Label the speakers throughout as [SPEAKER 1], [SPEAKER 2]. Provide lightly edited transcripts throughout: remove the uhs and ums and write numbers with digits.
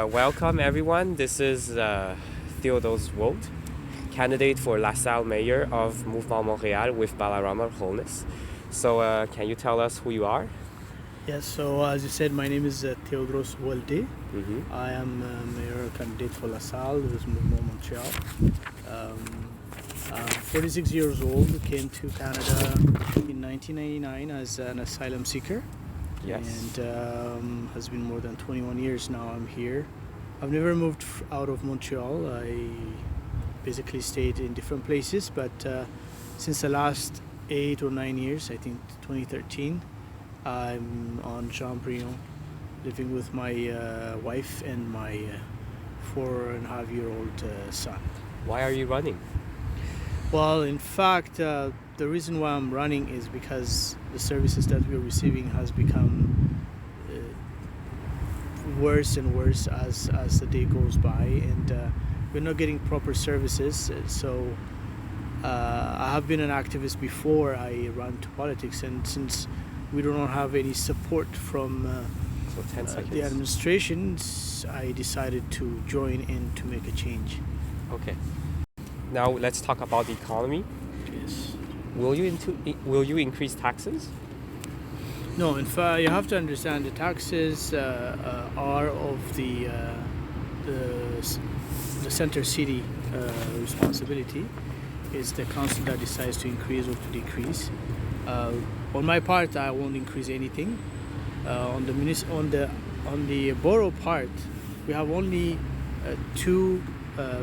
[SPEAKER 1] Welcome everyone. This is Theodros Wolde, candidate for Lasalle Mayor of Mouvement Montreal with Balarama Wholeness. So can you tell us who you are?
[SPEAKER 2] Yes, so as you said, my name is Theodros Wolde.
[SPEAKER 1] Mm-hmm.
[SPEAKER 2] I am a mayoral candidate for Lasalle with Mouvement Montreal. I'm 46 years old, came to Canada in 1999 as an asylum seeker.
[SPEAKER 1] Yes.
[SPEAKER 2] And has been more than 21 years now I'm here. I've never moved out of Montreal. I basically stayed in different places, but since the last 8 or 9 years, I think 2013, I'm on Jean-Brion, living with my wife and my 4.5-year-old son.
[SPEAKER 1] Why are you running?
[SPEAKER 2] Well, in fact, the reason why I'm running is because the services that we're receiving has become worse and worse as the day goes by, and we're not getting proper services. So I have been an activist before I ran to politics, and since we do not have any support from
[SPEAKER 1] So 10 seconds.
[SPEAKER 2] the administration, I decided to join in to make a change.
[SPEAKER 1] Okay. Now let's talk about the economy.
[SPEAKER 2] Yes.
[SPEAKER 1] Will you increase taxes?
[SPEAKER 2] No, in fact, you have to understand the taxes are of the center city responsibility. It's the council that decides to increase or to decrease. On my part, I won't increase anything. On the borough part, we have only two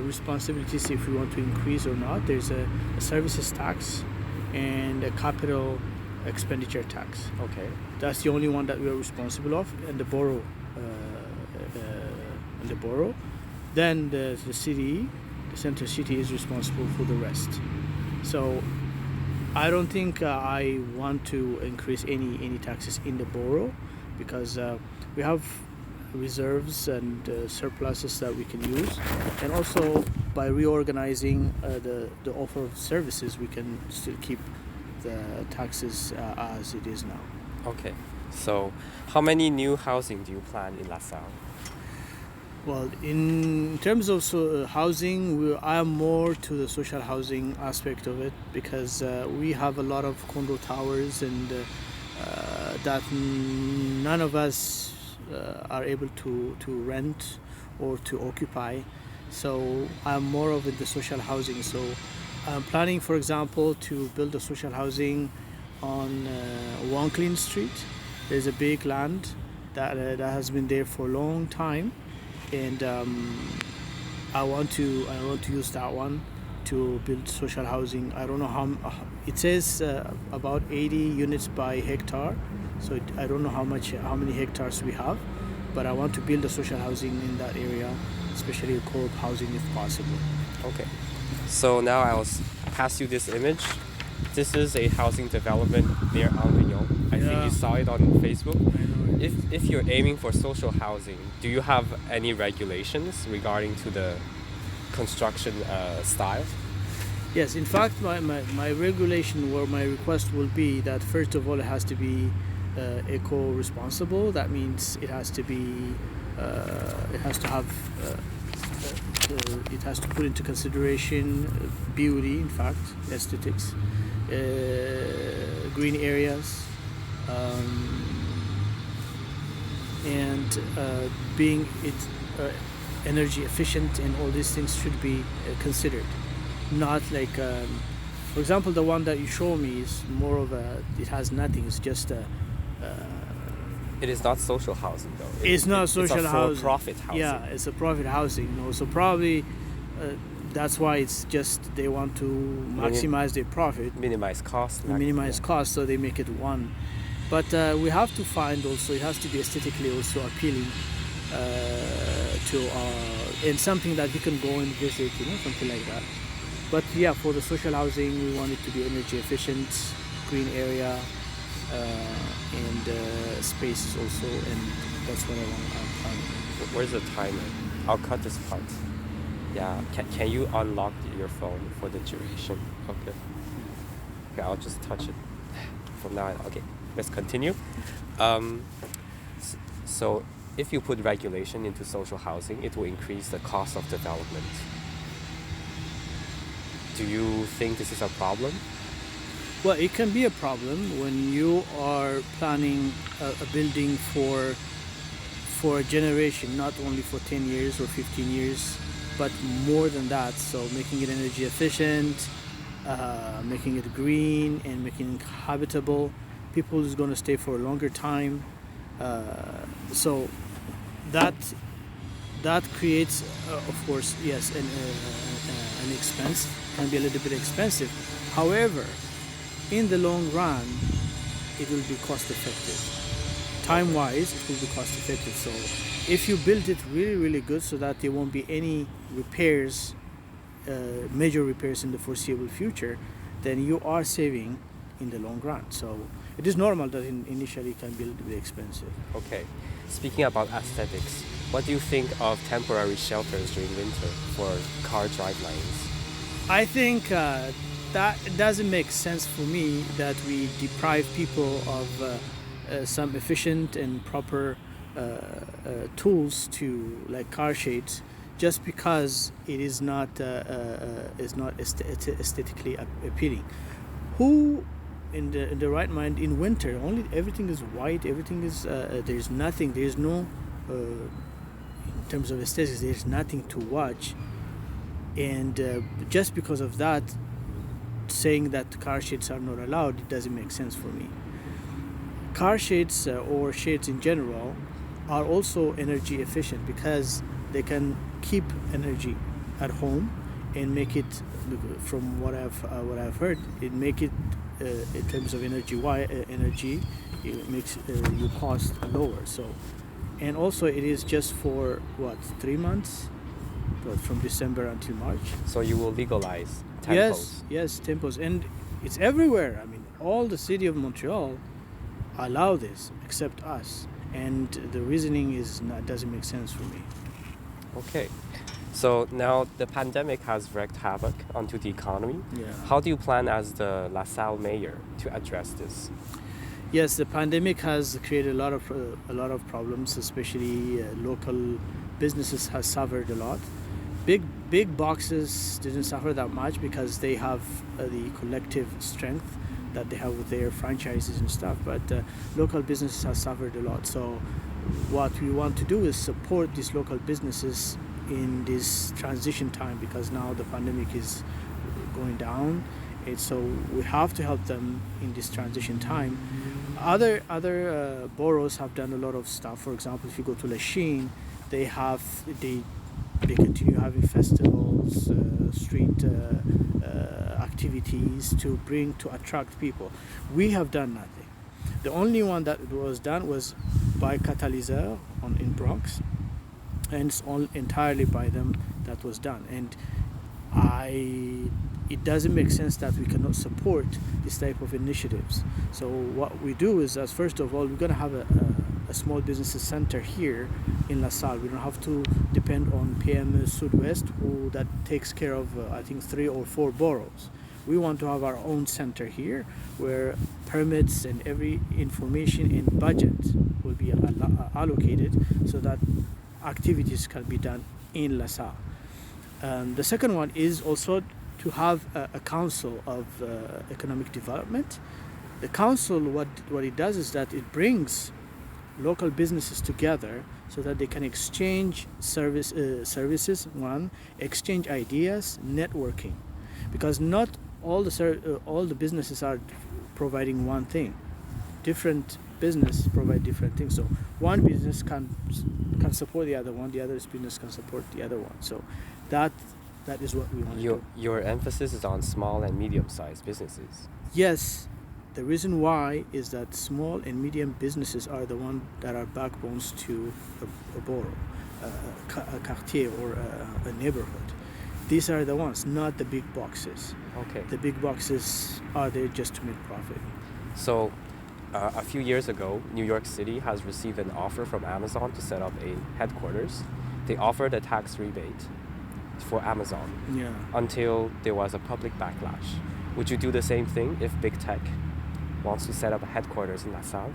[SPEAKER 2] responsibilities if we want to increase or not. There's a services tax and a capital expenditure tax.
[SPEAKER 1] Okay.
[SPEAKER 2] That's the only one that we are responsible of, and the borough. Then the city, the center city, is responsible for the rest. So I don't think I want to increase any taxes in the borough, because we have reserves and surpluses that we can use, and also by reorganizing the offer of services, we can still keep the taxes as it is now.
[SPEAKER 1] Okay. So how many new housing do you plan in Lasalle?
[SPEAKER 2] Well, in terms of housing, I am more to the social housing aspect of it, because we have a lot of condo towers, and that none of us are able to rent or to occupy. So I'm more of the social housing. So I'm planning, for example, to build a social housing on Wanklin Street. There's a big land that has been there for a long time, and I want to use that one to build social housing. I don't know how it says about 80 units by hectare, so I don't know how many hectares we have, but I want to build a social housing in that area, especially a co-op housing if possible.
[SPEAKER 1] Okay. So now I'll pass you this image. This is a housing development near Avignon. I think you saw it on Facebook. If you're aiming for social housing, do you have any regulations regarding to the construction style?
[SPEAKER 2] Yes, in fact, my regulation or my request will be that first of all it has to be eco-responsible. That means it has to be, it has to put into consideration beauty, in fact, aesthetics, green areas, and being energy efficient, and all these things should be considered. Not like, for example, the one that you show me is more of it has nothing. It's just
[SPEAKER 1] It is not social housing though.
[SPEAKER 2] It's not social
[SPEAKER 1] it's a
[SPEAKER 2] housing.
[SPEAKER 1] profit housing.
[SPEAKER 2] Yeah, it's a profit housing. So probably that's why it's just they want to maximize their profit,
[SPEAKER 1] Minimize cost.
[SPEAKER 2] cost, so they make it one. But we have to find also, it has to be aesthetically also appealing and something that you can go and visit, something like that. But yeah, for the social housing, we want it to be energy efficient, green area, and spaces also, and that's what I'm planning.
[SPEAKER 1] Where's the timer? I'll cut this part. Yeah, can you unlock your phone for the duration? Okay. Okay, I'll just touch it from now on. Okay, let's continue. So if you put regulation into social housing, it will increase the cost of development. Do you think this is a problem?
[SPEAKER 2] Well, it can be a problem when you are planning a building for a generation, not only for 10 years or 15 years, but more than that. So making it energy efficient, making it green, and making it habitable. People is going to stay for a longer time. So that creates, of course, yes, an expense. Can be a little bit expensive. However, in the long run, it will be cost effective. Time-wise, it will be cost effective. So if you build it really, really good so that there won't be any repairs, major repairs in the foreseeable future, then you are saving in the long run. So it is normal that initially it can be a little bit expensive.
[SPEAKER 1] Okay. Speaking about aesthetics, what do you think of temporary shelters during winter for car drive lanes?
[SPEAKER 2] I think that it doesn't make sense for me that we deprive people of some efficient and proper tools to like car shades just because it is not aesthetically appealing. Who in the right mind in winter only everything is white, everything is there's nothing, there's no in terms of aesthetics, there's nothing to watch, and just because of that, saying that car shades are not allowed, it doesn't make sense for me. Car shades or shades in general are also energy efficient because they can keep energy at home and make it, from what I've heard, it make it in terms of energy it makes your cost lower. So, and also it is just for 3 months, from December until March.
[SPEAKER 1] So you will legalize tempos?
[SPEAKER 2] Yes, tempos, and it's everywhere. I mean, all the city of Montreal allow this except us, and the reasoning doesn't make sense for me.
[SPEAKER 1] Okay. So now the pandemic has wreaked havoc onto the economy.
[SPEAKER 2] Yeah.
[SPEAKER 1] How do you plan as the Lasalle mayor to address this?
[SPEAKER 2] Yes, the pandemic has created a lot of problems, especially local businesses has suffered a lot. Big boxes didn't suffer that much because they have the collective strength that they have with their franchises and stuff, but local businesses have suffered a lot. So what we want to do is support these local businesses in this transition time, because now the pandemic is going down, and so we have to help them in this transition time. Other boroughs have done a lot of stuff. For example, if you go to Lasalle, they continue having festivals, street activities to attract people. We have done nothing. The only one that was done was by Catalyseur in Bronx, and it's all entirely by them that was done. And it doesn't make sense that we cannot support this type of initiatives. So what we do is, as first of all, we're going to have a small businesses center here in Lasalle. We don't have to depend on PM Sud-West, that takes care of I think 3 or 4 boroughs. We want to have our own center here where permits and every information and budget will be allocated so that activities can be done in Lasalle. The second one is also to have a council of economic development. The council, what it does is that it brings local businesses together so that they can exchange services, exchange ideas, networking, because not all the businesses are providing one thing. Different business provide different things. So one business can support the other one, the other business can support the other one. So that is what we want to do.
[SPEAKER 1] Your emphasis is on small and medium-sized businesses.
[SPEAKER 2] Yes. The reason why is that small and medium businesses are the ones that are backbones to a borough, a quartier, or a neighborhood. These are the ones, not the big boxes.
[SPEAKER 1] Okay.
[SPEAKER 2] The big boxes are there just to make profit.
[SPEAKER 1] So, a few years ago, New York City has received an offer from Amazon to set up a headquarters. They offered a tax rebate for Amazon until there was a public backlash. Would you do the same thing if big tech wants to set up a headquarters in Lasalle?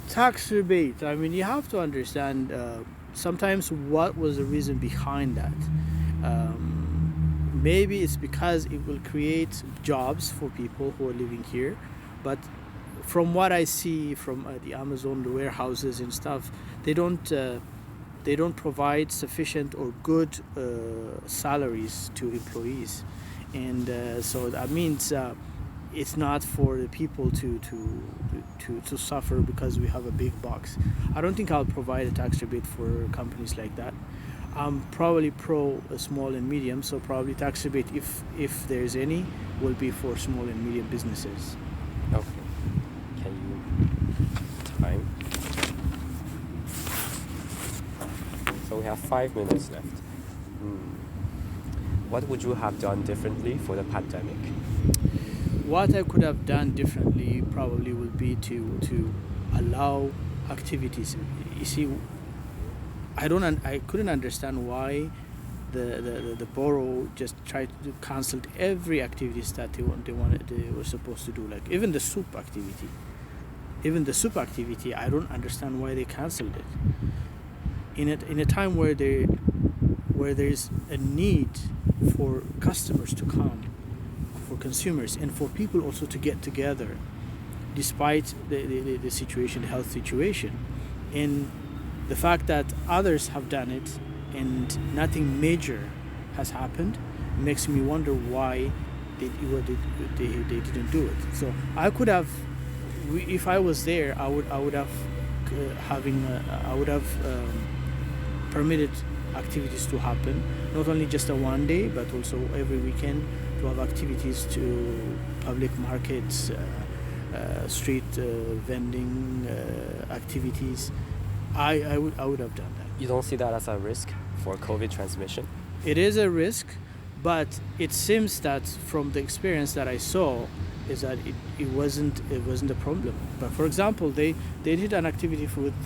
[SPEAKER 2] Tax rebate. I mean, you have to understand sometimes what was the reason behind that. Maybe it's because it will create jobs for people who are living here, but from what I see from the Amazon, the warehouses and stuff, they don't provide sufficient or good salaries to employees, and so that means it's not for the people to suffer because we have a big box. I don't think I'll provide a tax rebate for companies like that. I'm probably pro small and medium, so probably tax rebate, if there's any, will be for small and medium businesses.
[SPEAKER 1] Okay. Can you time? So we have 5 minutes left. What would you have done differently for the pandemic?
[SPEAKER 2] What I could have done differently probably would be to allow activities. You see, I couldn't understand why the borough just tried to cancel every activities that they were supposed to do, like even the soup activity. I don't understand why they canceled it. In a time where there's a need for customers to come, for consumers, and for people also to get together, despite the situation, the health situation, and the fact that others have done it and nothing major has happened, makes me wonder why they didn't do it. So I could have, if I was there, I would have permitted activities to happen, not only just a one day, but also every weekend, to have activities to public markets, street vending activities. I would have done that.
[SPEAKER 1] You don't see that as a risk for COVID transmission?
[SPEAKER 2] It is a risk, but it seems that from the experience that I saw, is that it wasn't a problem. But for example, they did an activity with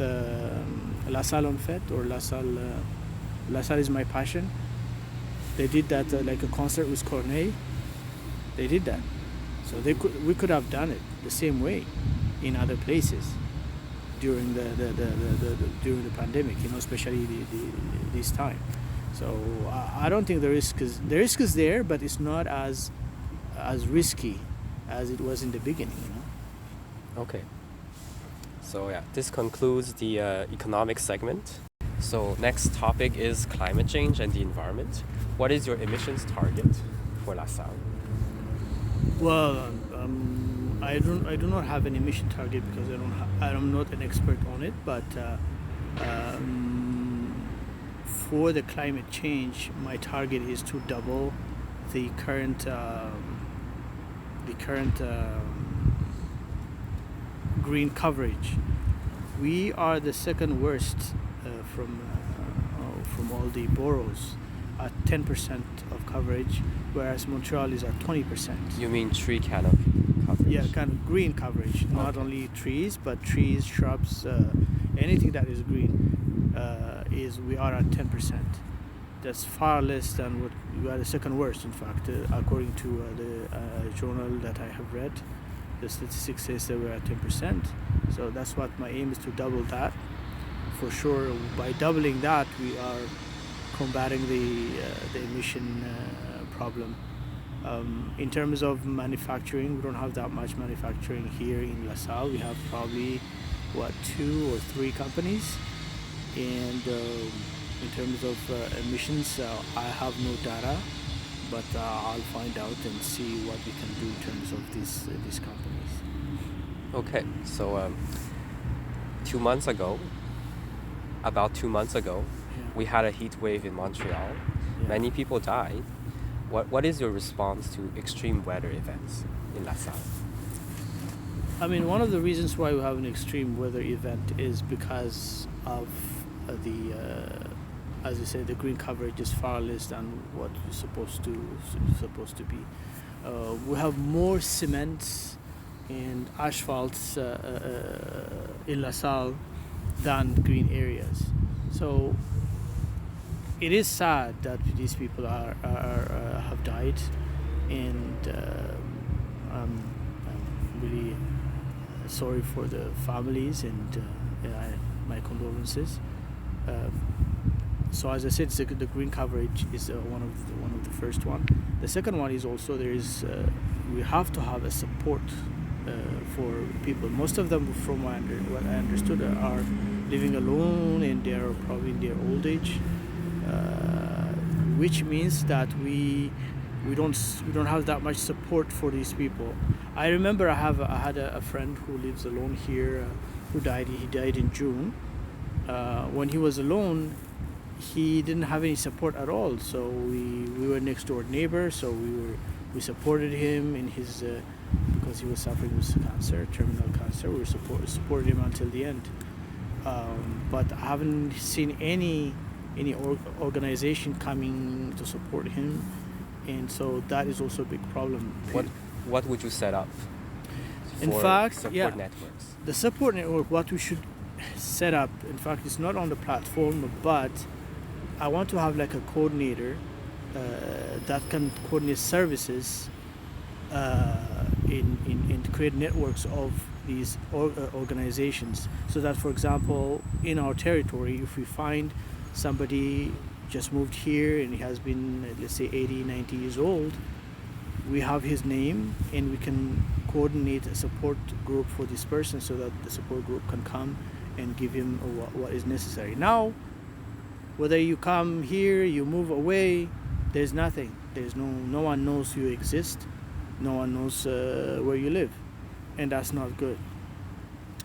[SPEAKER 2] Lasalle on Fête, or Lasalle is my passion. They did that like a concert with Corneille. They did that, so we could have done it the same way in other places during the pandemic, especially this time. So I don't think the risk is there, but it's not as risky as it was in the beginning.
[SPEAKER 1] Okay. So yeah, this concludes the economic segment. So next topic is climate change and the environment. What is your emissions target for Lasalle?
[SPEAKER 2] Well, I do not have an emission target because I'm not an expert on it. But for the climate change, my target is to double the current green coverage. We are the second worst from all the boroughs at 10% of coverage, whereas Montreal is at 20%.
[SPEAKER 1] You mean tree canopy coverage?
[SPEAKER 2] Yeah, kind of green coverage. Okay. Not only trees, but trees, shrubs, anything that is green. We are at 10%. That's far less than what we are the second worst. In fact, according to the journal that I have read, the statistics says that we're at 10%. So that's what my aim is, to double that. For sure, by doubling that, we are combating the emission problem. In terms of manufacturing, we don't have that much manufacturing here in Lasalle. We have probably 2 or 3 companies, and in terms of emissions, I have no data, but I'll find out and see what we can do in terms of these companies.
[SPEAKER 1] Okay, so 2 months ago, about 2 months ago, we had a heat wave in Montreal. Yeah. Many people died. What is your response to extreme weather events in Lasalle?
[SPEAKER 2] I mean, one of the reasons why we have an extreme weather event is because of as you say, the green coverage is far less than what it's supposed to be. We have more cement and asphalts in Lasalle than green areas. So it is sad that these people have died, and I'm really sorry for the families, and my condolences. So as I said, the green coverage is one of the first one. The second one is also we have to have a support for people. Most of them, from what I understood, are living alone, and they are probably in their old age, which means that we don't have that much support for these people. I remember I had a friend who lives alone here, who died. He died in June. When he was alone, he didn't have any support at all. So we were next door neighbors. So we supported him in his because he was suffering with cancer, terminal cancer. We supported him until the end. But I haven't seen any organization coming to support him, and so that is also a big problem.
[SPEAKER 1] What would you set up
[SPEAKER 2] In
[SPEAKER 1] for
[SPEAKER 2] fact,
[SPEAKER 1] support networks?
[SPEAKER 2] The support network, what we should set up, in fact, it's not on the platform, but I want to have like a coordinator that can coordinate services and create networks of these organizations, so that, for example, in our territory, if we find somebody just moved here and he has been, let's say, 80, 90 years old, we have his name and we can coordinate a support group for this person, so that the support group can come and give him what is necessary. Now, whether you come here, you move away, there's nothing. There's no one knows you exist. No one knows where you live, and that's not good.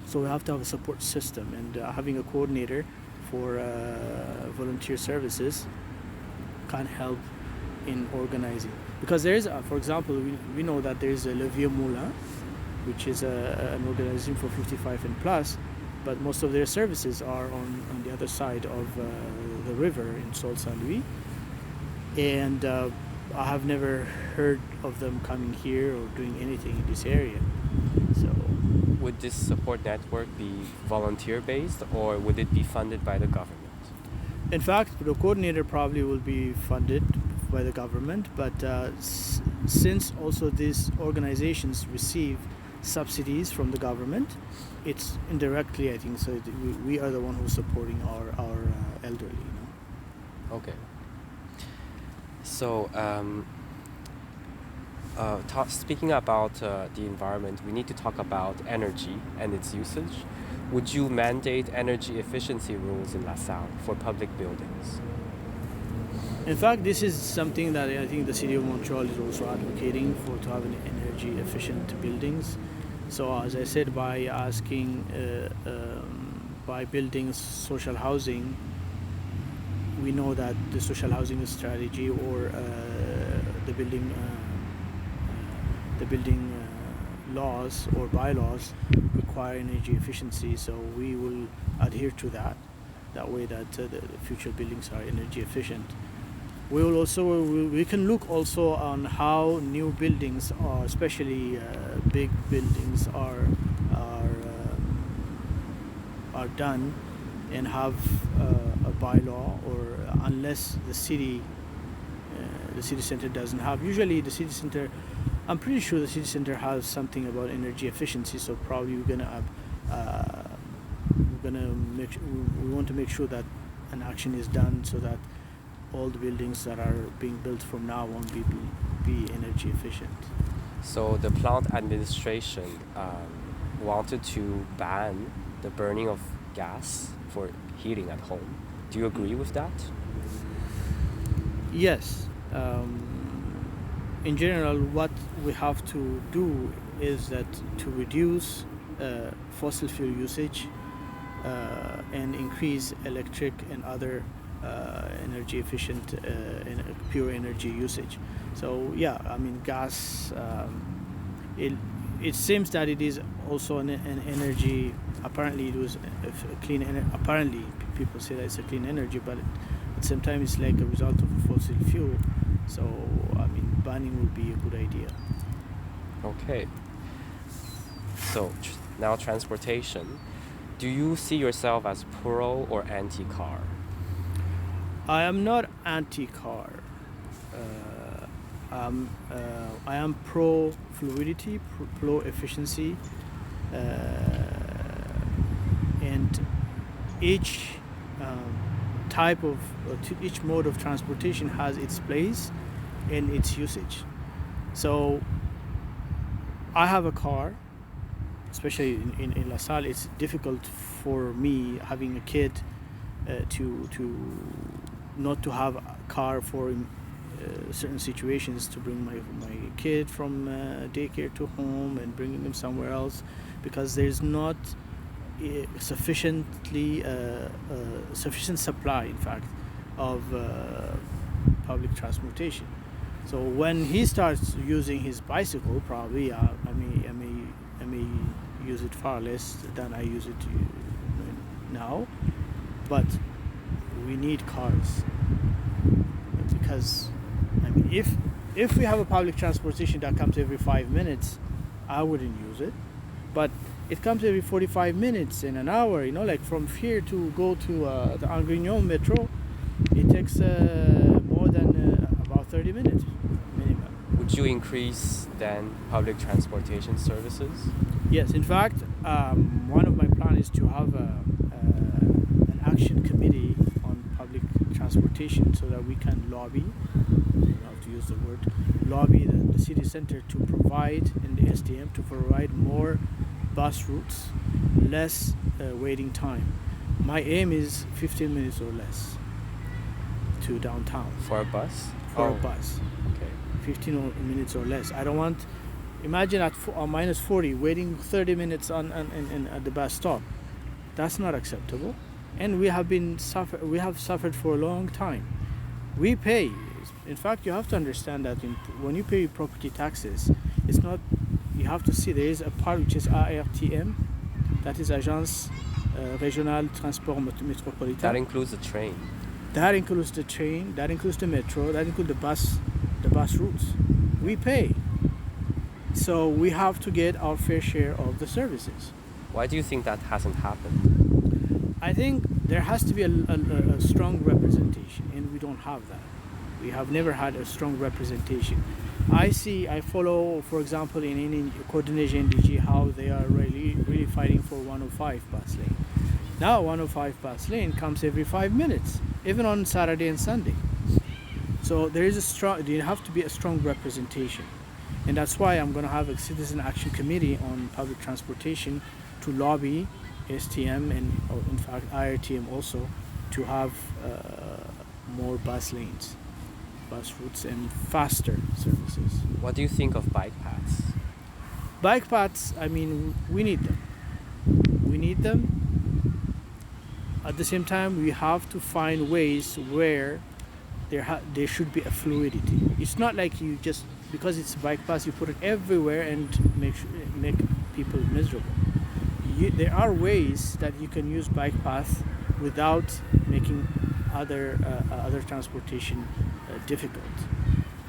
[SPEAKER 2] So we have to have a support system, and having a coordinator for volunteer services can help in organizing. Because there is, for example, we know that there is a Levier Moulin, which is an organization for 55 and plus, but most of their services are on the other side of the river in Sault Saint Louis, and I have never heard of them coming here or doing anything in this area. So,
[SPEAKER 1] would this support network be volunteer based, or would it be funded by the government?
[SPEAKER 2] In fact, the coordinator probably will be funded by the government, but since also these organizations receive subsidies from the government, it's indirectly, I think, so we are the one who's supporting our elderly.
[SPEAKER 1] Okay. So, speaking about the environment, we need to talk about energy and its usage. Would you mandate energy efficiency rules in Lasalle for public buildings?
[SPEAKER 2] In fact, this is something that I think the city of Montreal is also advocating for, to have an energy efficient buildings. So as I said, by asking, by building social housing, we know that the social housing strategy or the building laws or bylaws require energy efficiency. So we will adhere to that. That way, that the future buildings are energy efficient. We will also we can look also on how new buildings, are, especially big buildings, are done, and have a bylaw, or unless the city center doesn't have. Usually the city center, I'm pretty sure the city center has something about energy efficiency. So probably we want to make sure that an action is done, so that all the buildings that are being built from now on be energy efficient.
[SPEAKER 1] So the plant administration wanted to ban the burning of gas for heating at home. Do you agree with that?
[SPEAKER 2] Yes. In general, what we have to do is that to reduce fossil fuel usage and increase electric and other energy efficient and pure energy usage. So yeah, I mean, gas, it seems that it is also an energy. Apparently it was a clean energy. Apparently people say that it's a clean energy, but at the same time it's like a result of a fossil fuel. So I mean, banning would be a good idea.
[SPEAKER 1] Okay. So now transportation. Do you see yourself as pro or anti-car?
[SPEAKER 2] I am not anti-car. I am pro fluidity, pro efficiency, and each type of each mode of transportation has its place and its usage. So I have a car, especially in Lasalle. It's difficult for me having a kid to not to have a car for certain situations, to bring my kid from daycare to home and bringing them somewhere else, because there's not sufficient supply, in fact, of public transportation. So when he starts using his bicycle, probably I may use it far less than I use it now, but we need cars, because if we have a public transportation that comes every 5 minutes, I wouldn't use it. But it comes every 45 minutes in an hour, like from here to go to the Angrignon metro, it takes more than about 30 minutes minimum.
[SPEAKER 1] Would you increase then public transportation services?
[SPEAKER 2] Yes, in fact, one of my plans is to have an action committee on public transportation, so that we can lobby, to use the word, lobby the city center to provide, and the STM to provide more bus routes, less waiting time. My aim is 15 minutes or less to downtown.
[SPEAKER 1] For a bus?
[SPEAKER 2] For a bus.
[SPEAKER 1] Okay.
[SPEAKER 2] 15 minutes or less. I don't want, imagine at minus 40, waiting 30 minutes at the bus stop. That's not acceptable. And we have suffered for a long time. We pay. In fact, you have to understand that when you pay property taxes, it's not, you have to see there is a part which is ARTM, that is Agence Régionale Transport Métropolitain.
[SPEAKER 1] That includes the train.
[SPEAKER 2] That includes the train, that includes the metro, that includes the bus routes. We pay. So we have to get our fair share of the services.
[SPEAKER 1] Why do you think that hasn't happened?
[SPEAKER 2] I think there has to be a strong representation, and we don't have that. We have never had a strong representation. I follow, for example, in coordination NDG, how they are really fighting for 105 bus lane. Now 105 bus lane comes every 5 minutes, even on Saturday and Sunday. So there have to be a strong representation. And that's why I'm going to have a citizen action committee on public transportation to lobby STM and, in fact, IRTM also, to have more bus lanes, bus routes, and faster services.
[SPEAKER 1] What do you think of bike paths?
[SPEAKER 2] Bike paths, we need them. We need them. At the same time, we have to find ways where there should be a fluidity. It's not like you just, because it's a bike path, you put it everywhere and make people miserable. There are ways that you can use bike path without making other transportation difficult.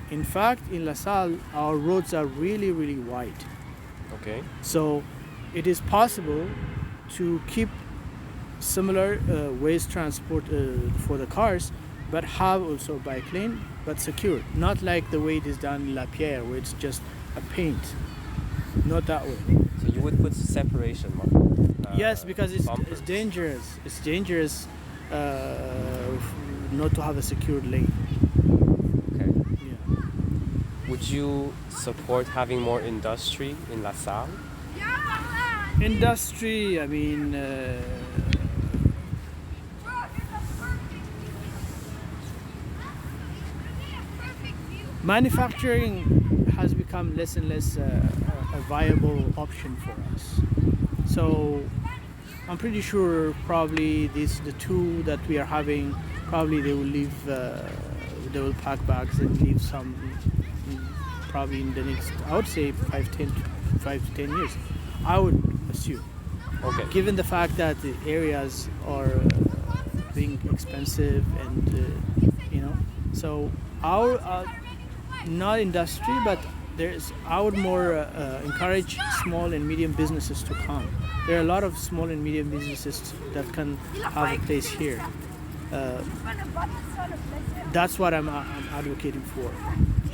[SPEAKER 2] In fact, in Lasalle, our roads are really wide.
[SPEAKER 1] Okay.
[SPEAKER 2] So it is possible to keep similar waste transport for the cars, but have also bike lane, but secured. Not like the way it is done in La Pierre, where it's just a paint. Not that way.
[SPEAKER 1] So you would put separation mark?
[SPEAKER 2] Yes, because it's dangerous. It's dangerous not to have a secured lane.
[SPEAKER 1] Okay.
[SPEAKER 2] Yeah.
[SPEAKER 1] Would you support having more industry in Lasalle?
[SPEAKER 2] Industry, manufacturing has become less and less a viable option for us. So I'm pretty sure probably the two that we are having, probably they will pack bags and leave some probably in the next, I would say 5 to 10 years. I would assume.
[SPEAKER 1] Okay.
[SPEAKER 2] Given the fact that the areas are being expensive and so our not industry, but I would more encourage small and medium businesses to come. There are a lot of small and medium businesses that can have a place here. That's what I'm advocating for,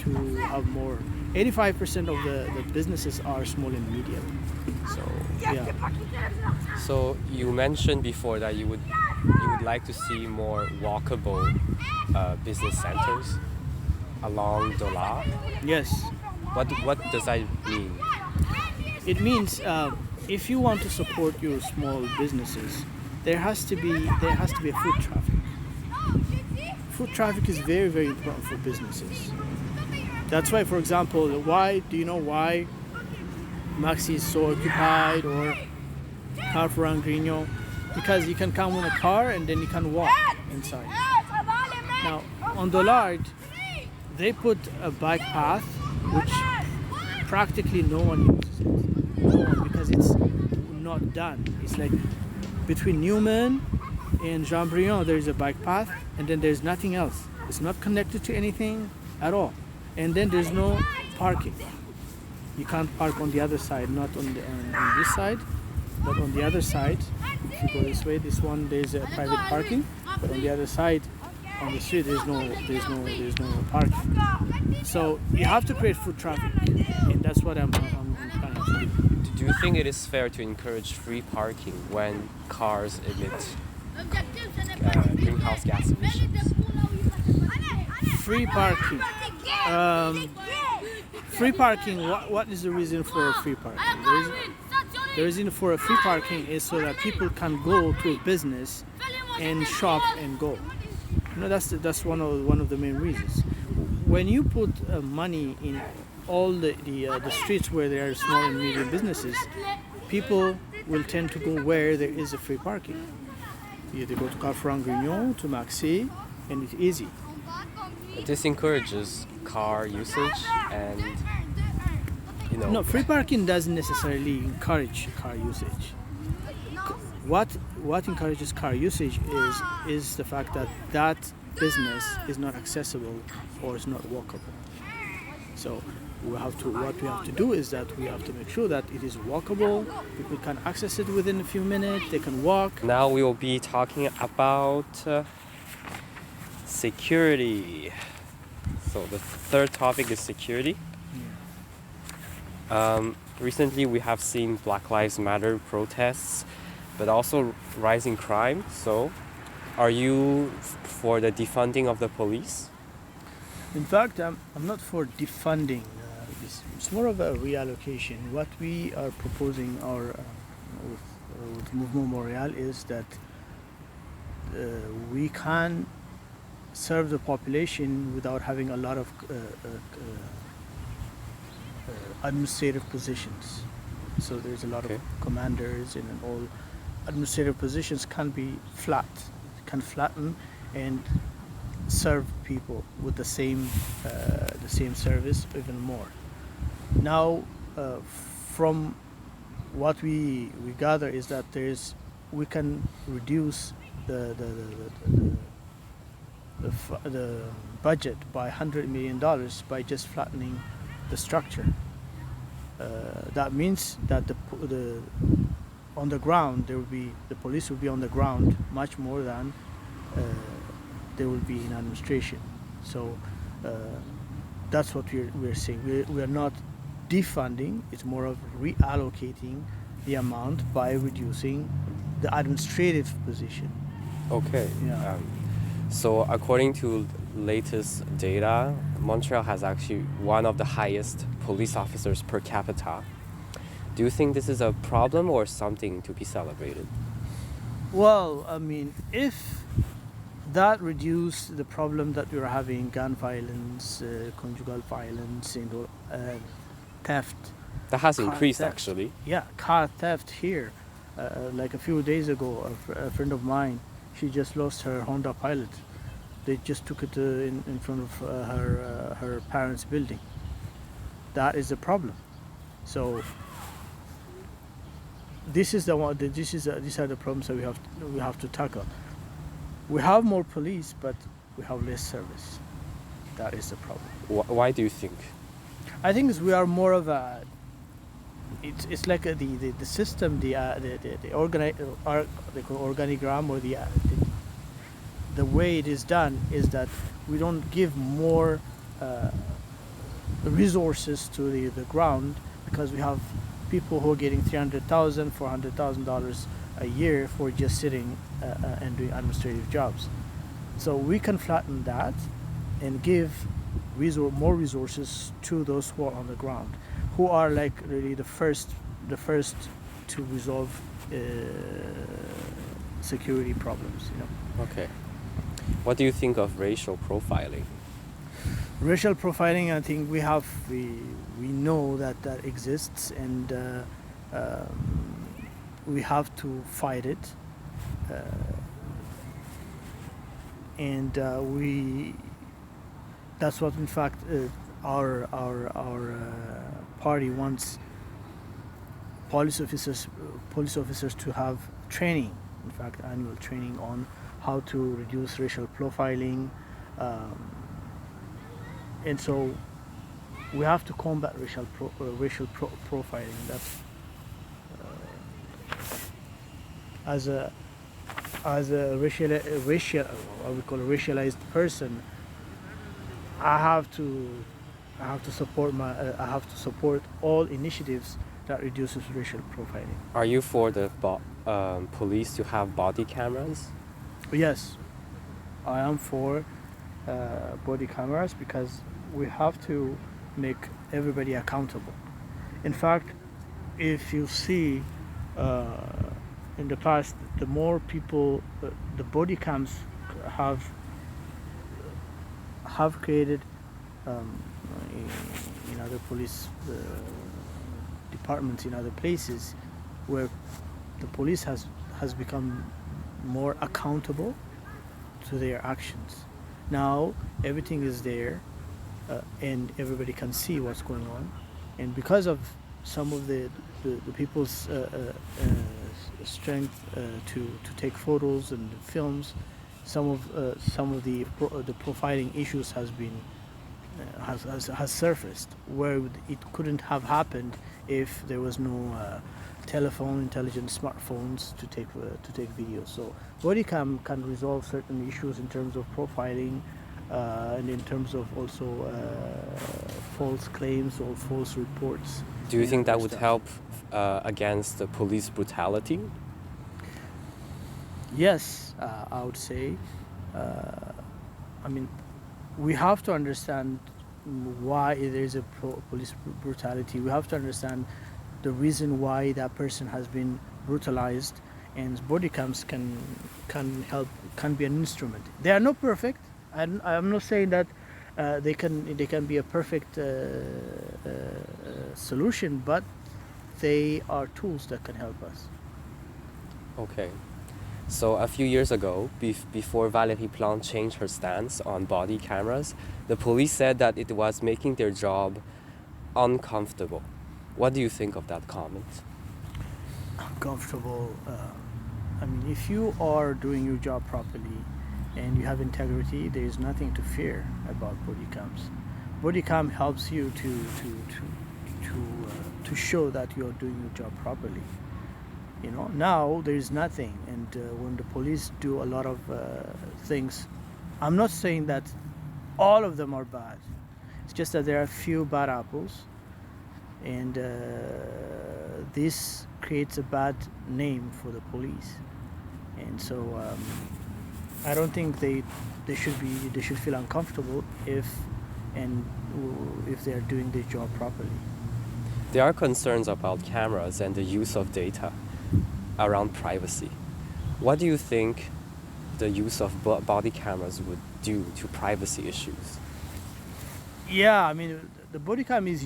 [SPEAKER 2] to have more 85% of the businesses are small and medium. So yeah.
[SPEAKER 1] So you mentioned before that you would like to see more walkable business centers along Dola.
[SPEAKER 2] Yes.
[SPEAKER 1] What does that mean?
[SPEAKER 2] It means if you want to support your small businesses, there has to be a foot traffic. Foot traffic is very, very important for businesses. That's why, for example, do you know why Maxi is so occupied or Carrefour Angrigno? Because you can come in a car and then you can walk inside. Now, on Dollard, they put a bike path which practically no one uses it. No one, because it's not done. It's like between Newman and Jean-Briand, there is a bike path, and then there's nothing else. It's not connected to anything at all. And then there's no parking. You can't park on the other side, not on this side, but on the other side. If you go this way, this one there's a private parking, but on the other side, on the street, there's no parking. So you have to create foot traffic, and that's what I'm trying to do.
[SPEAKER 1] Do you think it is fair to encourage free parking when cars emit greenhouse gas emissions?
[SPEAKER 2] Free parking. Free parking. What is the reason for free parking? The reason for a free parking is so that people can go to a business and shop and go. You know, that's one of the main reasons. When you put money in all the streets where there are small and medium businesses, people will tend to go where there is a free parking. You either go to Carrefour Angrignon, to Maxi, and it's easy.
[SPEAKER 1] This encourages car usage and, you know...
[SPEAKER 2] No, free parking doesn't necessarily encourage car usage. What encourages car usage is the fact that business is not accessible or is not walkable. So what we have to do is that we have to make sure that it is walkable, people can access it within a few minutes, they can walk.
[SPEAKER 1] Now we will be talking about security. So the third topic is security. Recently we have seen Black Lives Matter protests, but also rising crime. So are you for the defunding of the police?
[SPEAKER 2] In fact, I'm not for defunding. It's more of a reallocation. What we are proposing with Mouvement Montreal is that we can serve the population without having a lot of administrative positions. So there's a lot of commanders and all administrative positions can be flatten and serve people with the same service, even more. Now, from what we gather is that we can reduce the budget by $100 million by just flattening the structure. That means that on the ground the police will be on the ground much more than they will be in administration. So that's what we're saying. We're not defunding, it's more of reallocating the amount by reducing the administrative position.
[SPEAKER 1] Okay.
[SPEAKER 2] Yeah.
[SPEAKER 1] So according to latest data, Montreal has actually one of the highest police officers per capita. Do you think this is a problem or something to be celebrated?
[SPEAKER 2] Well, I mean, if that reduced the problem that we were having, gun violence, conjugal violence, theft.
[SPEAKER 1] That has increased
[SPEAKER 2] theft.
[SPEAKER 1] Actually.
[SPEAKER 2] Yeah, car theft here. Like a few days ago, a friend of mine, she just lost her Honda Pilot. They just took it in front of her parents' building. That is a problem. So these are the problems that we have to tackle. We have more police, but we have less service. That is the problem.
[SPEAKER 1] Why do you think?
[SPEAKER 2] I think we are more of a. It's like the system, the organigram or the way it is done is that we don't give more resources to the ground, because we have people who are getting $300,000, $400,000 a year for just sitting and doing administrative jobs. So we can flatten that and give more resources to those who are on the ground, who are like really the first to resolve security problems.
[SPEAKER 1] Okay. What do you think of racial profiling?
[SPEAKER 2] Racial profiling, I think we know that exists, and we have to fight it. And that's what, in fact, our party wants police officers to have training, in fact, annual training on how to reduce racial profiling. And so we have to combat racial profiling. That's as a what we call a racialized person, I have to support all initiatives that reduces racial profiling.
[SPEAKER 1] Are you for the police to have body cameras?
[SPEAKER 2] Yes, I am for body cameras, because we have to make everybody accountable. In fact, if you see in the past, the more people, the body cams have created in other police departments in other places, where the police has become more accountable to their actions. Now everything is there, and everybody can see what's going on, and because of some of the people's strength to take photos and films, some of the profiling issues has surfaced, where it couldn't have happened if there was no telephone, intelligent smartphones to take videos. So body cam can resolve certain issues in terms of profiling, and in terms of also false claims or false reports.
[SPEAKER 1] Do you think that would help against the police brutality?
[SPEAKER 2] Yes, I would say. I mean, we have to understand why there is a police brutality. We have to understand the reason why that person has been brutalized, and body cams can help, can be an instrument. They are not perfect. I'm not saying that they can be a perfect solution, but they are tools that can help us.
[SPEAKER 1] Okay. So a few years ago, before Valérie Plante changed her stance on body cameras, the police said that it was making their job uncomfortable. What do you think of that comment?
[SPEAKER 2] Uncomfortable. I mean, if you are doing your job properly and you have integrity, there is nothing to fear about body cams. Body cam helps you to show that you are doing your job properly. Now there is nothing, and when the police do a lot of things, I'm not saying that all of them are bad. It's just that there are a few bad apples, and this creates a bad name for the police. And so I don't think they should feel uncomfortable if they are doing their job properly.
[SPEAKER 1] There are concerns about cameras and the use of data around privacy. What do you think the use of body cameras would do to privacy issues?
[SPEAKER 2] Yeah, I mean, the body cam is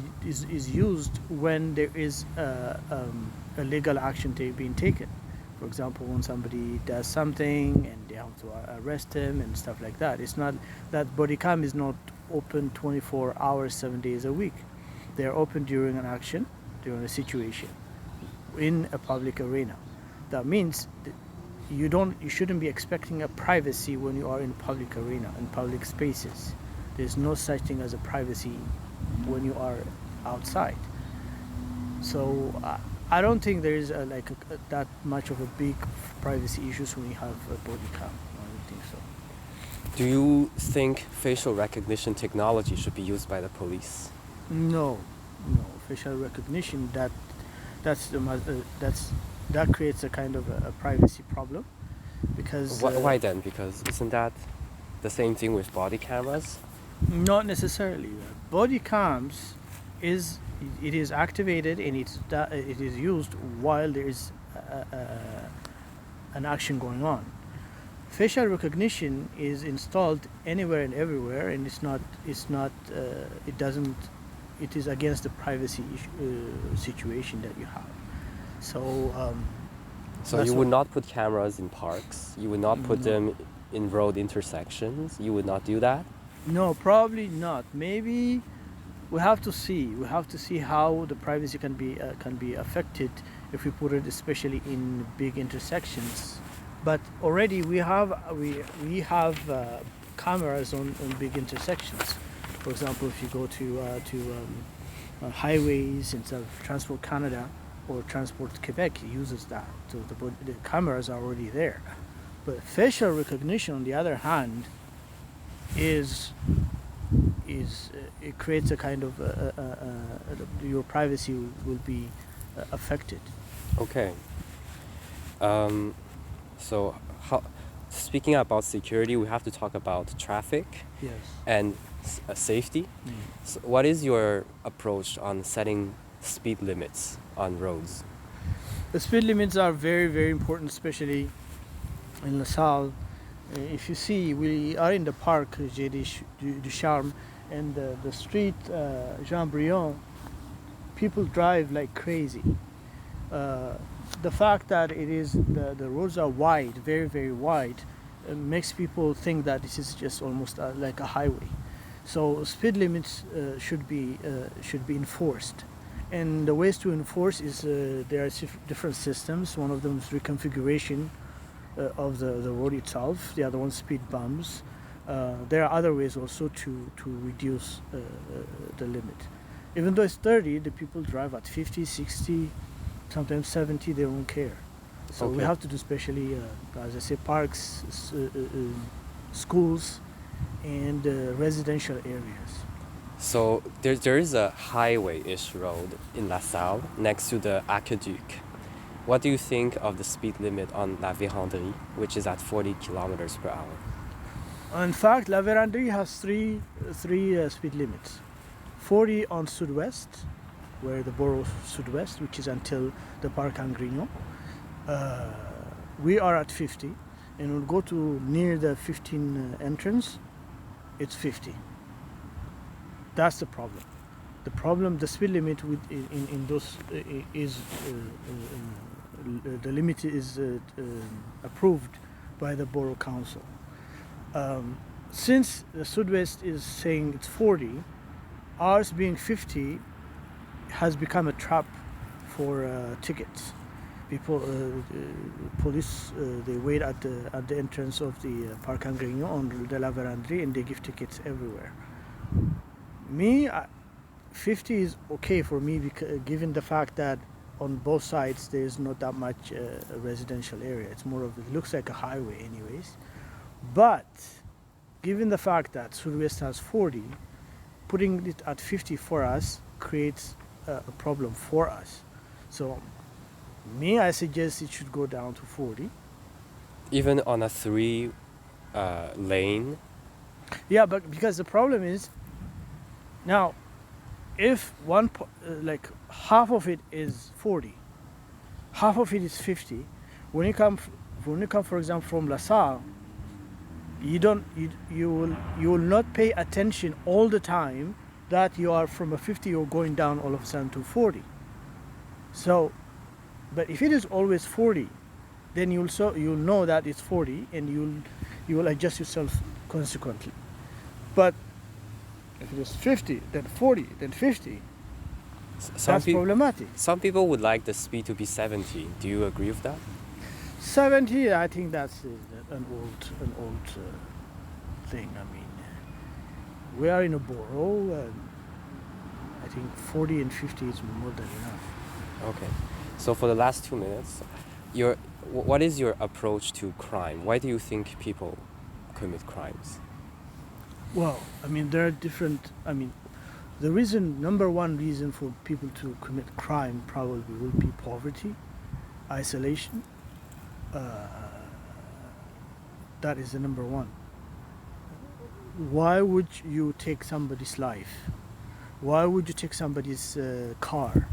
[SPEAKER 2] used when there is a legal action being taken. For example, when somebody does something and they have to arrest him and stuff like that. It's not that body cam is not open 24 hours, 7 days a week. They are open during an action, during a situation, in a public arena. That means that you shouldn't be expecting a privacy when you are in public arena, in public spaces. There's no such thing as a privacy when you are outside. So I don't think there is that much of a big privacy issues when you have a body cam. I don't think so.
[SPEAKER 1] Do you think facial recognition technology should be used by the police?
[SPEAKER 2] No, no facial recognition. That creates a kind of a privacy problem because
[SPEAKER 1] Why then? Because isn't that the same thing with body cameras?
[SPEAKER 2] not necessarily. Body cams is it is activated and it is used while there is an action going on. Facial recognition is installed anywhere and everywhere, and it doesn't it is against the privacy situation that you have. So
[SPEAKER 1] So you would not put cameras in parks. You would not put them in road intersections. You would not do that.
[SPEAKER 2] no, probably not. Maybe we have to see. We have to see how the privacy can be affected if we put it, especially in big intersections. But already we have cameras on big intersections. For example, if you go to highways instead of Transport Canada or Transport Quebec uses that. So the cameras are already there. But facial recognition, on the other hand, is it creates a kind of your privacy will be affected.
[SPEAKER 1] Okay. So, speaking about security, we have to talk about traffic
[SPEAKER 2] Yes.
[SPEAKER 1] and safety. So what is your approach on setting speed limits on roads?
[SPEAKER 2] The speed limits are very, very important, especially in Lasalle. If you see, we are in the park, du Charme, and the street, Jean Briand, people drive like crazy. The fact that the roads are wide, very, very wide, makes people think that this is just almost like a highway. So speed limits should be enforced. And the ways to enforce is there are different systems. One of them is reconfiguration of the road itself. The other one, speed bumps. There are other ways also to reduce the limit. Even though it's 30, the people drive at 50, 60, sometimes 70. They don't care. So we have to do especially, as I say, parks, schools, and residential areas.
[SPEAKER 1] So there is a highway-ish road in Lasalle next to the aqueduct. What do you think of the speed limit on La Vérendrye, which is at 40 kilometers per hour?
[SPEAKER 2] In fact, La Vérendrye has three speed limits. 40 on Sud-Ouest, where the borough Sud-Ouest, which is until the Parc Angrignon. We are at 50, and we'll go to near the 15 entrance, it's 50. That's the problem. The speed limit in those is the limit is approved by the borough council. Since the Sud-Ouest is saying it's 40, ours being 50 has become a trap for tickets. People, police, they wait at the entrance of the Parc Angrignon on de la Vérendrye, and they give tickets everywhere. Me, 50 is okay for me because given the fact that on both sides there is not that much residential area. It's more of, it looks like a highway anyways. But given the fact that Sud-Ouest has 40, putting it at 50 for us creates a problem for us. So me, I suggest it should go down to 40.
[SPEAKER 1] Even on a 3 lane?
[SPEAKER 2] Yeah, but because the problem is, now, if like half of it is 40, half of it is 50, when you come, for example, from Lasalle, you will not pay attention all the time that you are from a 50 you're going down all of a sudden to 40. So, but if it is always 40, then you'll know that it's 40, and you will adjust yourself consequently. But if it is 50, then 40, then 50, that's problematic.
[SPEAKER 1] Some people would like the speed to be 70. Do you agree with that?
[SPEAKER 2] 70, I think that's an old thing. I mean, we are in a borough, and I think 40 and 50 is more than enough.
[SPEAKER 1] Okay. So for the last 2 minutes, what is your approach to crime? Why do you think people commit crimes?
[SPEAKER 2] Well, I mean, there are different. I mean, The number one reason for people to commit crime probably will be poverty, isolation. That is the number one. Why would you take somebody's life? Why would you take somebody's car?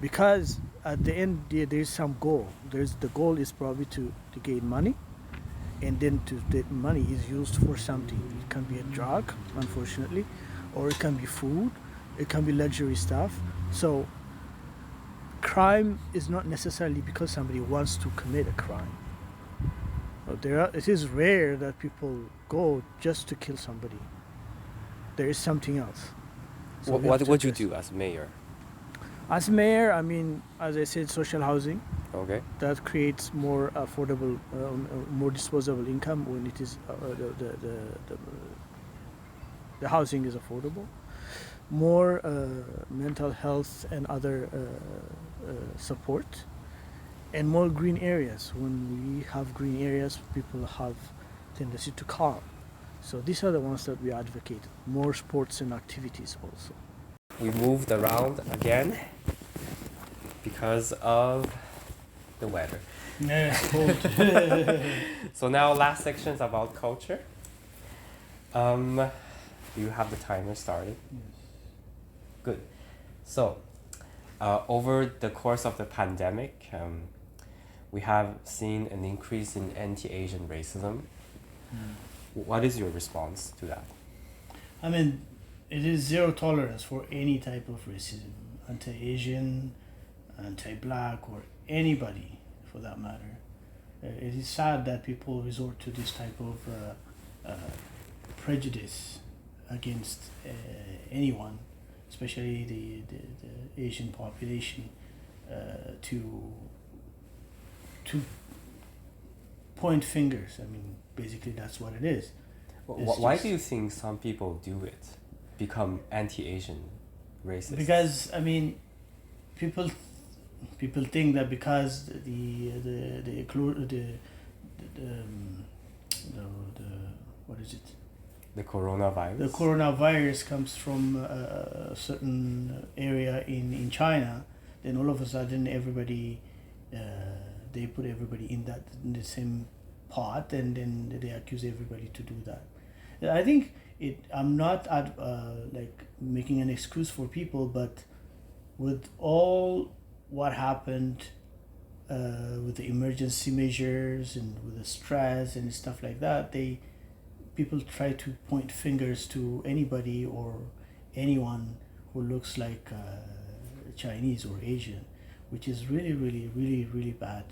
[SPEAKER 2] Because at the end there's some goal. The goal is probably to gain money, and then the money is used for something. It can be a drug, unfortunately, or it can be food, it can be luxury stuff. So crime is not necessarily because somebody wants to commit a crime. It is rare that people go just to kill somebody. There is something else. So
[SPEAKER 1] what would you do as mayor?
[SPEAKER 2] As mayor, I mean, as I said, social housing.
[SPEAKER 1] Okay.
[SPEAKER 2] That creates more affordable, more disposable income when it is the housing is affordable. More mental health and other support, and more green areas. When we have green areas, people have tendency to calm. So these are the ones that we advocate. More sports and activities also.
[SPEAKER 1] We moved around again because of the weather.
[SPEAKER 2] Yeah, it's cold.
[SPEAKER 1] So now last section is about culture. Do you have the timer started?
[SPEAKER 2] Yes.
[SPEAKER 1] Good. So over the course of the pandemic, we have seen an increase in anti-Asian racism. What is your response to that?
[SPEAKER 2] I mean, it is zero tolerance for any type of racism, anti-Asian, anti-black, or anybody for that matter. It is sad that people resort to this type of prejudice against anyone, especially the Asian population, to point fingers. I mean, basically that's what it is.
[SPEAKER 1] Why do you think some people do it, become anti-Asian racist?
[SPEAKER 2] Because I mean, people think that because the what is it?
[SPEAKER 1] The coronavirus.
[SPEAKER 2] The coronavirus comes from a certain area in China. Then all of a sudden, everybody they put everybody in the same pot, and then they accuse everybody to do that. I think I'm not like making an excuse for people, but with all what happened with the emergency measures and with the stress and stuff like that, people try to point fingers to anybody or anyone who looks like Chinese or Asian, which is really, really, really, really bad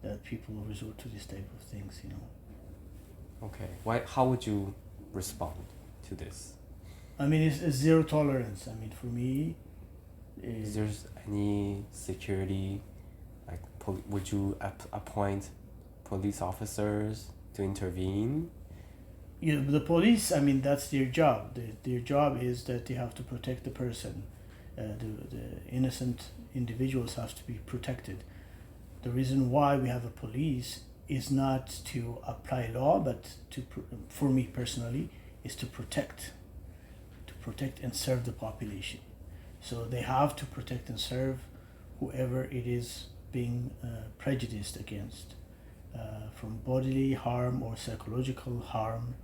[SPEAKER 2] that people resort to this type of things, you know.
[SPEAKER 1] Okay. How would you respond to this?
[SPEAKER 2] I mean, it's zero tolerance. I mean, for me...
[SPEAKER 1] Is there any security, like would you appoint police officers to intervene?
[SPEAKER 2] Yeah, the police, I mean, that's their job. Their job is that they have to protect the person. The innocent individuals have to be protected. The reason why we have a police is not to apply law, but for me personally, is to protect and serve the population. So they have to protect and serve whoever it is being prejudiced against, from bodily harm or psychological harm,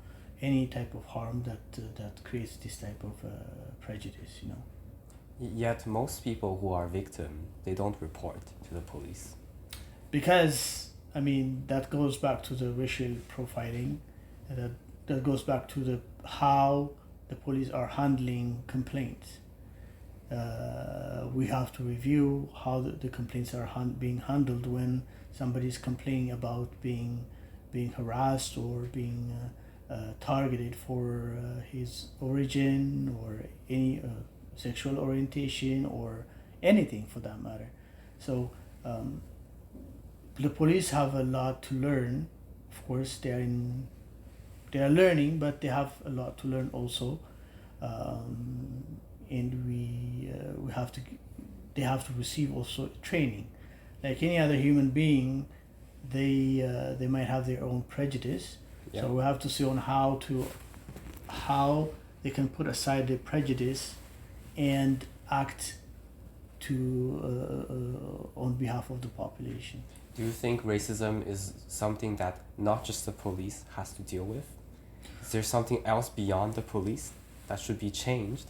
[SPEAKER 2] any type of harm that creates this type of prejudice, you know.
[SPEAKER 1] Yet most people who are victim, they don't report to the police.
[SPEAKER 2] Because, I mean, that goes back to the racial profiling, and that goes back to how the police are handling complaints. We have to review how the complaints are being handled when somebody is complaining about being harassed or being targeted for his origin or any sexual orientation or anything for that matter. So the police have a lot to learn. Of course, they are learning, but they have a lot to learn also. And they have to receive also training. Like any other human being, they might have their own prejudice.
[SPEAKER 1] Yeah.
[SPEAKER 2] So we have to see on how they can put aside their prejudice and act on behalf of the population.
[SPEAKER 1] Do you think racism is something that not just the police has to deal with? Is there something else beyond the police that should be changed?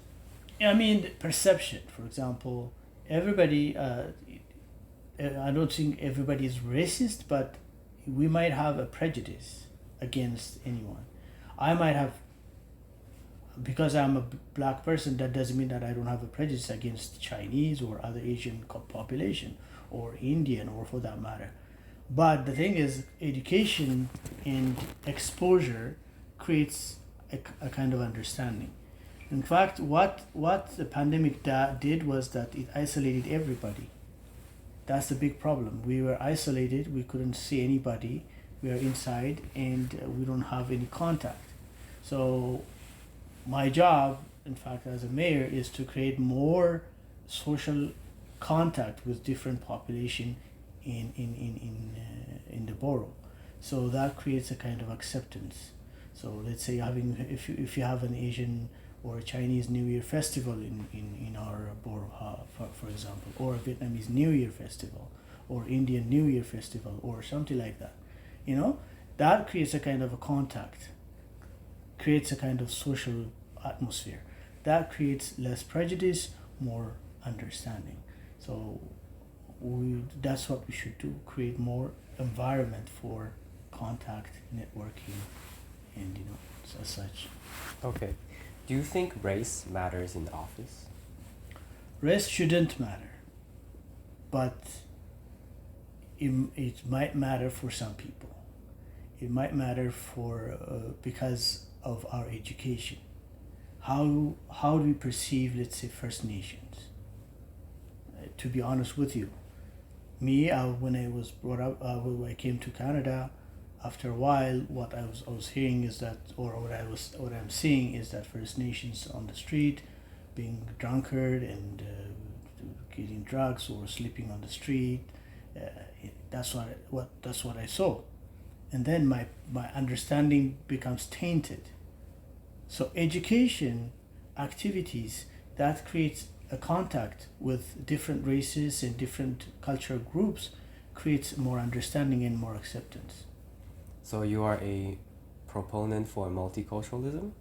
[SPEAKER 2] I mean, perception, for example, everybody, I don't think everybody is racist, but we might have a prejudice against anyone. I might have, because I'm a black person, that doesn't mean that I don't have a prejudice against Chinese or other Asian population or Indian or for that matter. But the thing is, education and exposure creates a kind of understanding. In fact, what the pandemic did was that it isolated everybody. That's the big problem. We were isolated, we couldn't see anybody, we are inside, and we don't have any contact. So my job, in fact, as a mayor, is to create more social contact with different population in the borough. So that creates a kind of acceptance. So let's say if you have an Asian or a Chinese New Year festival in our borough, for example, or a Vietnamese New Year festival, or Indian New Year festival, or something like that, that creates a kind of a contact, creates a kind of social atmosphere. That creates less prejudice, more understanding. So that's what we should do, create more environment for contact, networking, and as such.
[SPEAKER 1] Okay. Do you think race matters in the office?
[SPEAKER 2] Race shouldn't matter, but it might matter for some people. It might matter because of our education. How do we perceive, let's say, First Nations? To be honest with you, me, when I was brought up, when I came to Canada, after a while, what I was hearing is that, or what I'm seeing is that First Nations on the street, being drunkard and getting drugs or sleeping on the street. That's what I saw, and then my understanding becomes tainted. So education activities that creates a contact with different races and different cultural groups creates more understanding and more acceptance.
[SPEAKER 1] So you are a proponent for multiculturalism?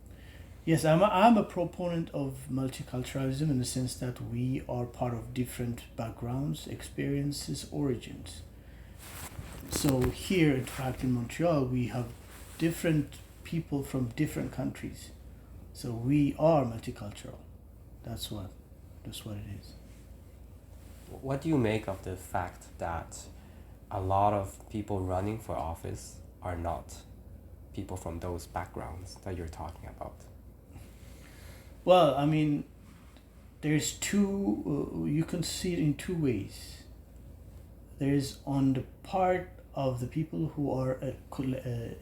[SPEAKER 2] Yes, I'm a proponent of multiculturalism in the sense that we are part of different backgrounds, experiences, origins. So here, in fact, in Montreal, we have different people from different countries. So we are multicultural. That's what it is.
[SPEAKER 1] What do you make of the fact that a lot of people running for office are not people from those backgrounds that you're talking about?
[SPEAKER 2] Well, I mean, there's two, you can see it in two ways. There's on the part of the people who are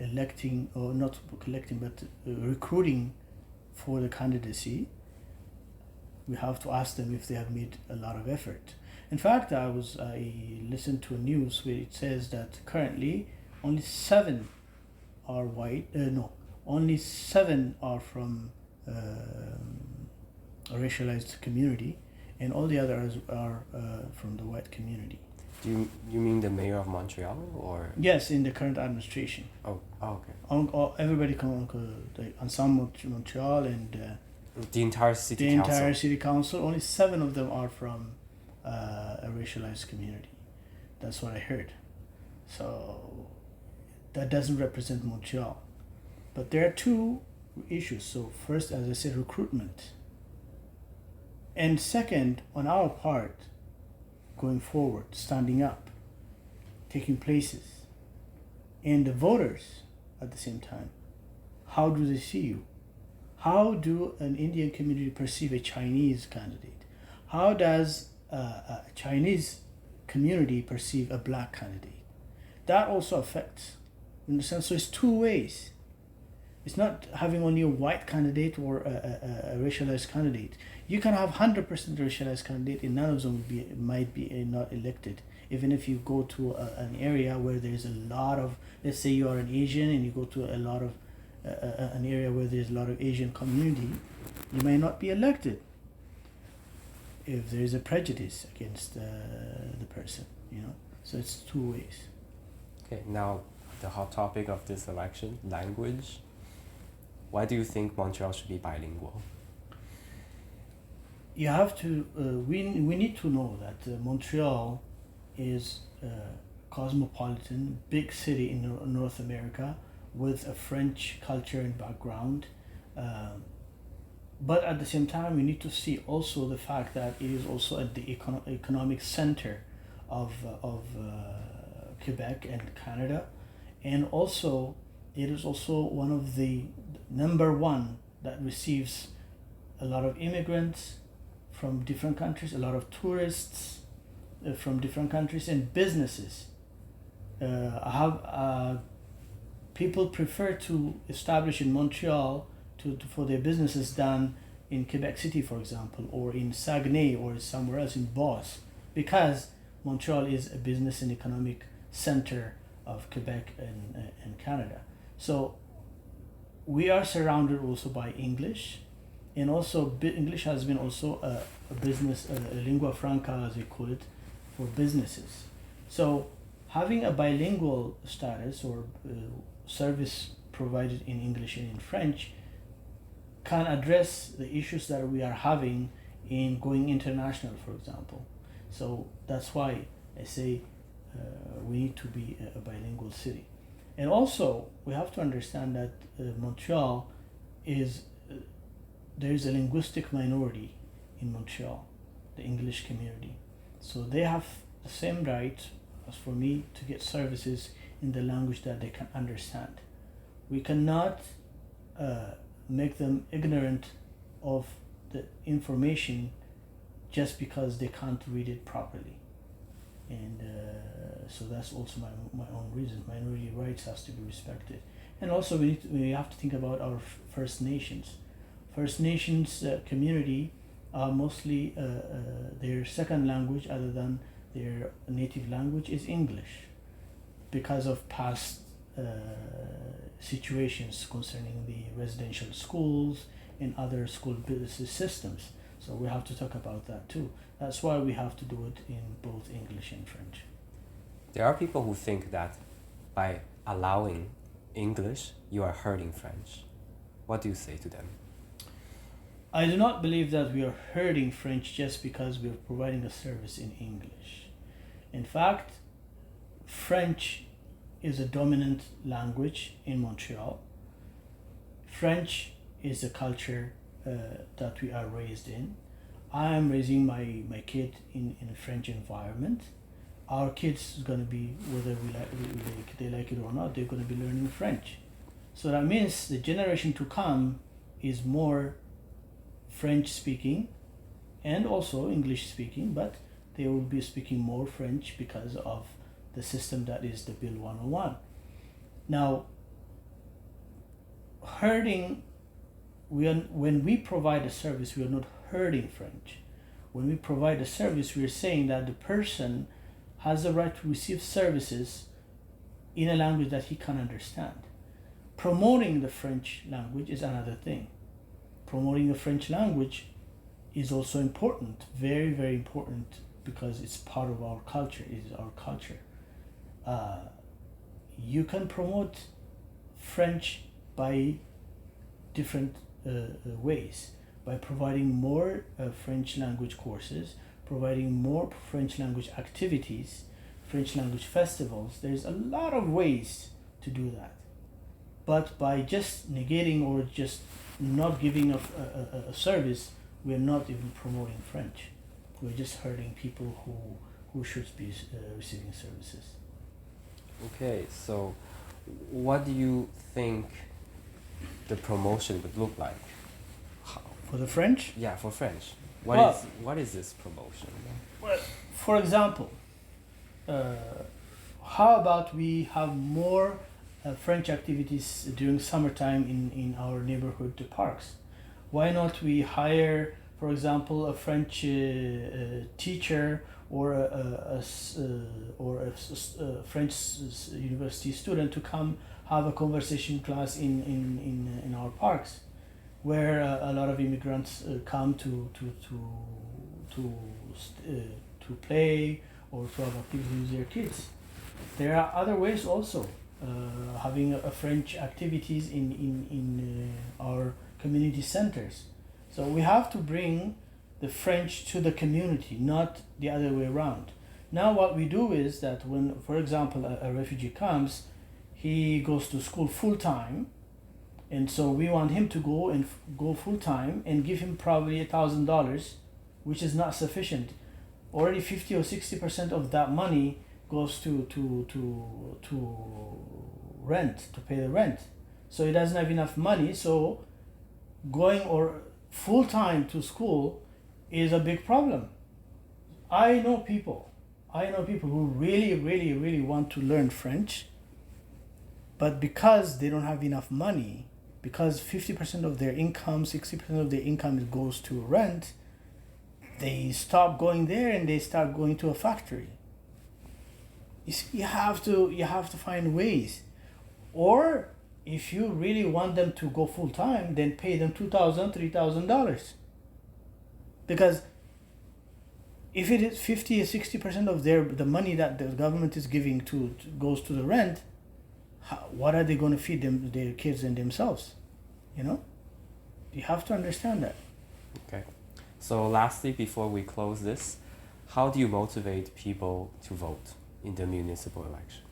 [SPEAKER 2] electing, or not collecting, but recruiting for the candidacy. We have to ask them if they have made a lot of effort. In fact, I listened to a news where it says that currently only 7 are white. Only 7 are from a racialized community, and all the others are from the white community.
[SPEAKER 1] Do you mean the mayor of Montreal, or?
[SPEAKER 2] Yes, in the current administration.
[SPEAKER 1] Oh, okay.
[SPEAKER 2] Everybody come the Ensemble Montreal and
[SPEAKER 1] the entire city
[SPEAKER 2] the
[SPEAKER 1] council.
[SPEAKER 2] entire city council. Only 7 of them are from a racialized community. That's what I heard. So that doesn't represent Montreal. But there are 2 issues. So first, as I said, recruitment. And second, on our part, going forward, standing up, taking places. And the voters at the same time. How do they see you? How do an Indian community perceive a Chinese candidate? How does a Chinese community perceive a black candidate? That also affects. In the sense, so it's 2 ways. It's not having only a white candidate or a racialized candidate. You can have 100% racialized candidate and none of them might be not elected. Even if you go to an area where there's a lot of, let's say you are an Asian and you go to a lot of an area where there's a lot of Asian community, you may not be elected if there is a prejudice against the person, you know. So it's two ways.
[SPEAKER 1] Okay, now the hot topic of this election, language. Why do you think Montreal should be bilingual?
[SPEAKER 2] You have to, we need to know that Montreal is a cosmopolitan, big city in North America with a French culture and background. But at the same time, we need to see also the fact that it is also at the economic center of Quebec and Canada. And also, it is also one of the number one that receives a lot of immigrants from different countries, a lot of tourists from different countries, and businesses. People prefer to establish in Montreal for their businesses than in Quebec City, for example, or in Saguenay, or somewhere else in Beauce, because Montreal is a business and economic center of Quebec and Canada. So we are surrounded also by English, and also English has been also a business, a lingua franca as we call it, for businesses. So having a bilingual status or service provided in English and in French can address the issues that we are having in going international, for example. So that's why I say we need to be a bilingual city. And also, we have to understand that Montreal is, there is a linguistic minority in Montreal, the English community. So they have the same right as for me to get services in the language that they can understand. We cannot make them ignorant of the information just because they can't read it properly. And so that's also my own reason. Minority rights has to be respected. And also we have to think about our First Nations. First Nations community are mostly their second language other than their native language is English, because of past situations concerning the residential schools and other school systems. So we have to talk about that too. That's why we have to do it in both English and French.
[SPEAKER 1] There are people who think that by allowing English, you are hurting French. What do you say to them?
[SPEAKER 2] I do not believe that we are hurting French just because we are providing a service in English. In fact, French is a dominant language in Montreal. French is a culture that we are raised in. I am raising my kid in a French environment. Our kids is going to be, whether they like it or not, they're going to be learning French. So that means the generation to come is more French speaking and also English speaking, but they will be speaking more French because of the system that is the Bill 101. Now, when we provide a service, we are not hurting French. When we provide a service, we are saying that the person has the right to receive services in a language that he can understand. Promoting the French language is another thing. Promoting the French language is also important, very, very important, because it's part of our culture, it is our culture. You can promote French by different ways, by providing more French language courses, providing more French language activities, French language festivals. There's a lot of ways to do that. But by just negating or just not giving a service, we're not even promoting French. We're just hurting people who should be receiving services.
[SPEAKER 1] Okay, so what do you think the promotion would look like?
[SPEAKER 2] For the French?
[SPEAKER 1] Yeah, for French. What is this promotion?
[SPEAKER 2] Well, for example, how about we have more French activities during summertime in our neighborhood parks? Why not we hire, for example, a French teacher or a French university student to come have a conversation class in our parks? where a lot of immigrants come to to play or to have activities with their kids. There are other ways also, having a French activities in our community centers. So we have to bring the French to the community, not the other way around. Now what we do is that when, for example, a refugee comes, he goes to school full time, and so we want him to go full time and give him probably $1,000, which is not sufficient. Already 50 or 60% of that money goes to rent, to pay the rent. So he doesn't have enough money. So going or full time to school is a big problem. I know people who really want to learn French, but because they don't have enough money, because 50% of their income, 60% of their income goes to rent, they stop going there and they start going to a factory. You have to find ways. Or if you really want them to go full time, then pay them $2,000, $3,000. Because if it is 50 or 60% of the money that the government is giving goes to the rent, what are they going to feed their kids and themselves? You know, you have to understand that.
[SPEAKER 1] Okay. So lastly, before we close this, how do you motivate people to vote in the municipal election?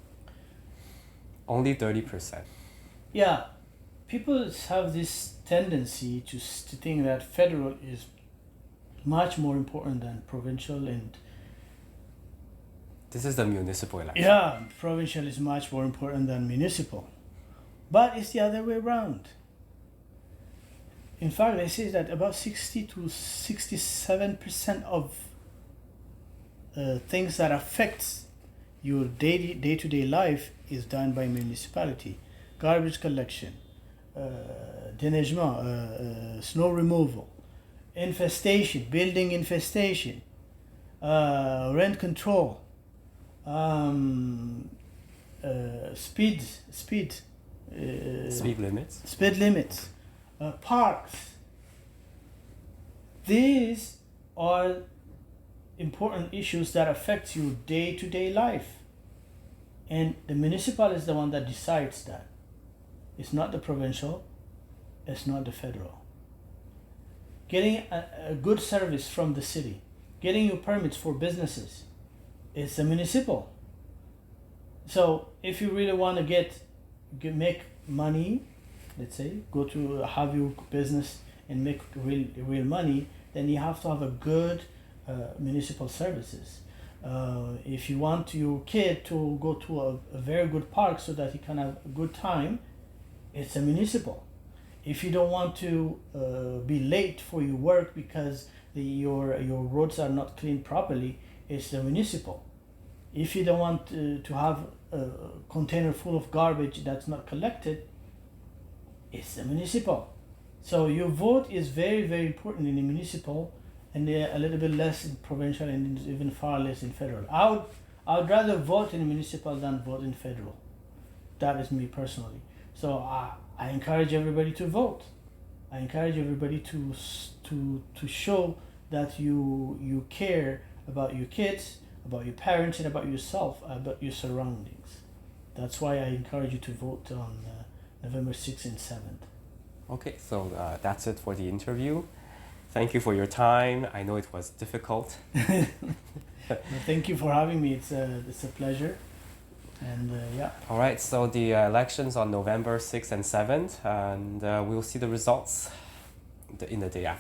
[SPEAKER 1] Only 30%.
[SPEAKER 2] Yeah, people have this tendency to think that federal is much more important than provincial, and
[SPEAKER 1] this is the municipal election.
[SPEAKER 2] yeah, provincial is much more important than municipal. But it's the other way around. In fact, they say that about 60 to 67% of things that affects your day-to-day life is done by municipality. Garbage collection, déneigement, snow removal, infestation, building infestation, rent control, speed limits, parks. These are important issues that affect your day-to-day life, and the municipal is the one that decides that. It's not the provincial, it's not the federal. Getting a good service from the city, getting your permits for businesses, it's the municipal. So if you really want to make money, let's say, go to have your business and make real money, then you have to have a good municipal services. If you want your kid to go to a very good park so that he can have a good time, it's a municipal. If you don't want to be late for your work because your roads are not cleaned properly, it's the municipal. If you don't want to have a container full of garbage that's not collected, it's the municipal. So your vote is very, very important in the municipal, and a little bit less in provincial, and even far less in federal. I would rather vote in municipal than vote in federal. That is me personally. So I encourage everybody to vote. I encourage everybody to show that you care about your kids, about your parents, and about yourself, about your surroundings. That's why I encourage you to vote on November 6th and 7th.
[SPEAKER 1] Okay, so that's it for the interview. Thank you for your time. I know it was difficult.
[SPEAKER 2] Thank you for having me. It's a pleasure. And yeah.
[SPEAKER 1] All right, so the elections on November 6th and 7th, and we'll see the results in the day after.